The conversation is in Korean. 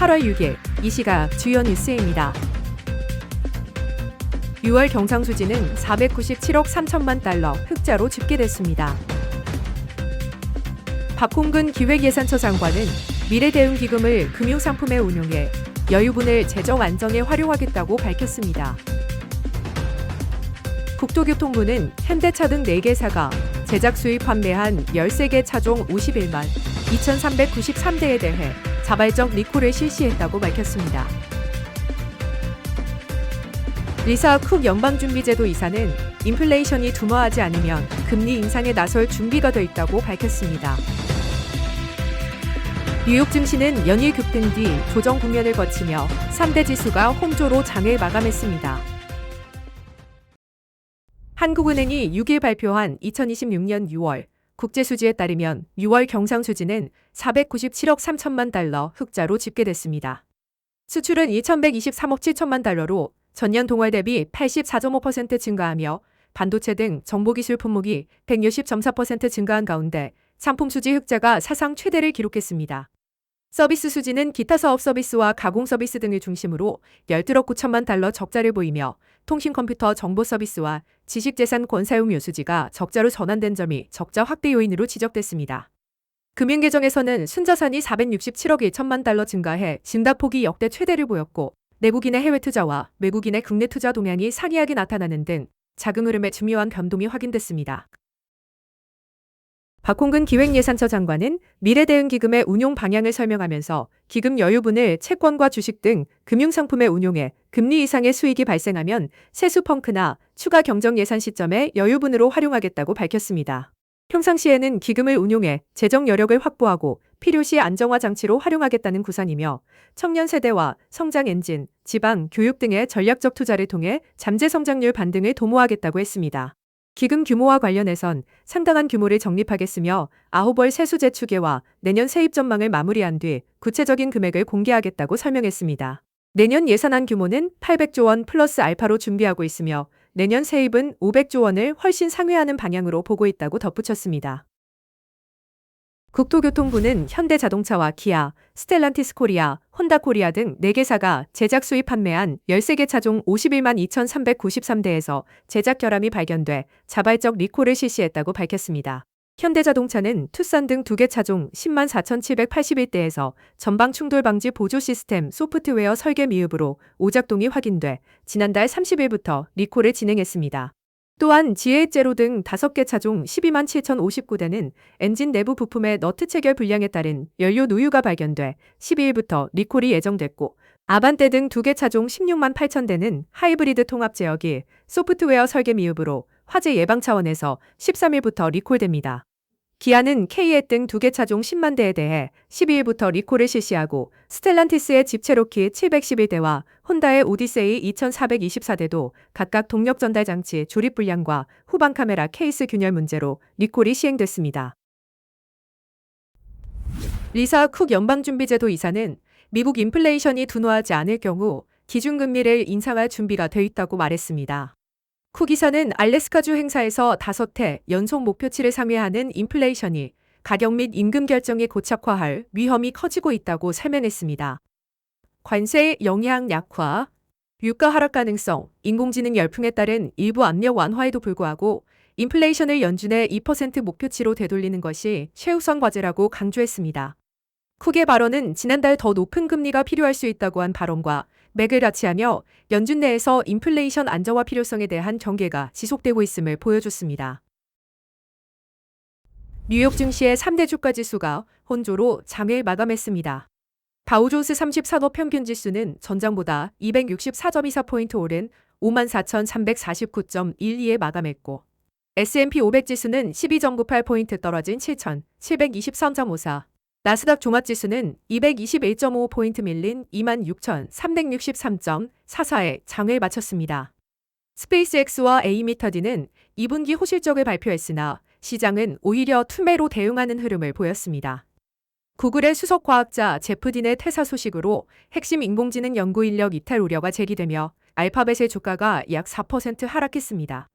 8월 6일 이 시각 주요 뉴스입니다. 6월 경상수지는 497억 3천만 달러 흑자로 집계됐습니다. 박홍근 기획예산처 장관은 미래대응기금을 금융상품에 운용해 여유분을 재정 안정에 활용하겠다고 밝혔습니다. 국토교통부는 현대차 등 4개사가 제작 수입 판매한 13개 차종 51만 2,393대에 대해 자발적 리콜을 실시했다고 밝혔습니다. 리사 쿡 연방준비제도 이사는 인플레이션이 둔화하지 않으면 금리 인상에 나설 준비가 돼 있다고 밝혔습니다. 뉴욕 증시는 연일 급등 뒤 조정 국면을 거치며 3대 지수가 홍조로 장을 마감했습니다. 한국은행이 6일 발표한 2026년 6월 국제수지에 따르면 6월 경상수지는 497억 3천만 달러 흑자로 집계됐습니다. 수출은 2,123억 7천만 달러로 전년 동월 대비 84.5% 증가하며 반도체 등 정보기술 품목이 160.4% 증가한 가운데 상품 수지 흑자가 사상 최대를 기록했습니다. 서비스 수지는 기타 사업 서비스와 가공 서비스 등을 중심으로 12억 9천만 달러 적자를 보이며 통신 컴퓨터 정보 서비스와 지식재산 권사용 요수지가 적자로 전환된 점이 적자 확대 요인으로 지적됐습니다. 금융계정에서는 순자산이 467억 1천만 달러 증가해 증가폭이 역대 최대를 보였고 내국인의 해외 투자와 외국인의 국내 투자 동향이 상이하게 나타나는 등 자금 흐름의 중요한 변동이 확인됐습니다. 박홍근 기획예산처 장관은 미래대응기금의 운용 방향을 설명하면서 기금 여유분을 채권과 주식 등 금융상품에 운용해 금리 이상의 수익이 발생하면 세수 펑크나 추가 경정 예산 시점에 여유분으로 활용하겠다고 밝혔습니다. 평상시에는 기금을 운용해 재정 여력을 확보하고 필요시 안정화 장치로 활용하겠다는 구상이며 청년 세대와 성장 엔진, 지방, 교육 등의 전략적 투자를 통해 잠재 성장률 반등을 도모하겠다고 했습니다. 기금 규모와 관련해선 상당한 규모를 적립하겠으며 9월 세수제 추계와 내년 세입 전망을 마무리한 뒤 구체적인 금액을 공개하겠다고 설명했습니다. 내년 예산안 규모는 800조 원 플러스 알파로 준비하고 있으며 내년 세입은 500조 원을 훨씬 상회하는 방향으로 보고 있다고 덧붙였습니다. 국토교통부는 현대자동차와 기아, 스텔란티스 코리아, 혼다 코리아 등 4개사가 제작 수입 판매한 13개 차종 51만 2,393대에서 제작 결함이 발견돼 자발적 리콜을 실시했다고 밝혔습니다. 현대자동차는 투싼 등 2개 차종 10만 4,781대에서 전방 충돌 방지 보조 시스템 소프트웨어 설계 미흡으로 오작동이 확인돼 지난달 30일부터 리콜을 진행했습니다. 또한 GH0 등 5개 차종 12만 7,059대는 엔진 내부 부품의 너트 체결 불량에 따른 연료 누유가 발견돼 12일부터 리콜이 예정됐고 아반떼 등 2개 차종 16만 8,000대는 하이브리드 통합 제어기 소프트웨어 설계 미흡으로 화재 예방 차원에서 13일부터 리콜됩니다. 기아는 K-의 등 2개 차종 10만 대에 대해 12일부터 리콜을 실시하고 스텔란티스의 집 체로키 711대와 혼다의 오디세이 2424대도 각각 동력 전달 장치 조립 불량과 후방 카메라 케이스 균열 문제로 리콜이 시행됐습니다. 리사 쿡 연방준비제도 이사는 미국 인플레이션이 둔화하지 않을 경우 기준금리를 인상할 준비가 돼 있다고 말했습니다. 쿡 이사는 알래스카주 행사에서 5해 연속 목표치를 상회하는 인플레이션이 가격 및 임금 결정에 고착화할 위험이 커지고 있다고 설명했습니다. 관세의 영향 약화, 유가 하락 가능성, 인공지능 열풍에 따른 일부 압력 완화에도 불구하고 인플레이션을 연준의 2% 목표치로 되돌리는 것이 최우선 과제라고 강조했습니다. 쿡의 발언은 지난달 더 높은 금리가 필요할 수 있다고 한 발언과 맥을 같이하며 연준 내에서 인플레이션 안정화 필요성에 대한 경계가 지속되고 있음을 보여줬습니다. 뉴욕 증시의 3대 주가 지수가 혼조로 장을 마감했습니다. 다우존스 30산업 평균 지수는 전장보다 264.24포인트 오른 54,349.12에 마감했고 S&P 500 지수는 12.98포인트 떨어진 7,723.54, 나스닥 종합지수는 221.55포인트 밀린 26,363.44에 장을 마쳤습니다. 스페이스X와 에이미터디는 2분기 호실적을 발표했으나 시장은 오히려 투매로 대응하는 흐름을 보였습니다. 구글의 수석 과학자 제프 딘의 퇴사 소식으로 핵심 인공지능 연구 인력 이탈 우려가 제기되며 알파벳의 주가가 약 4% 하락했습니다.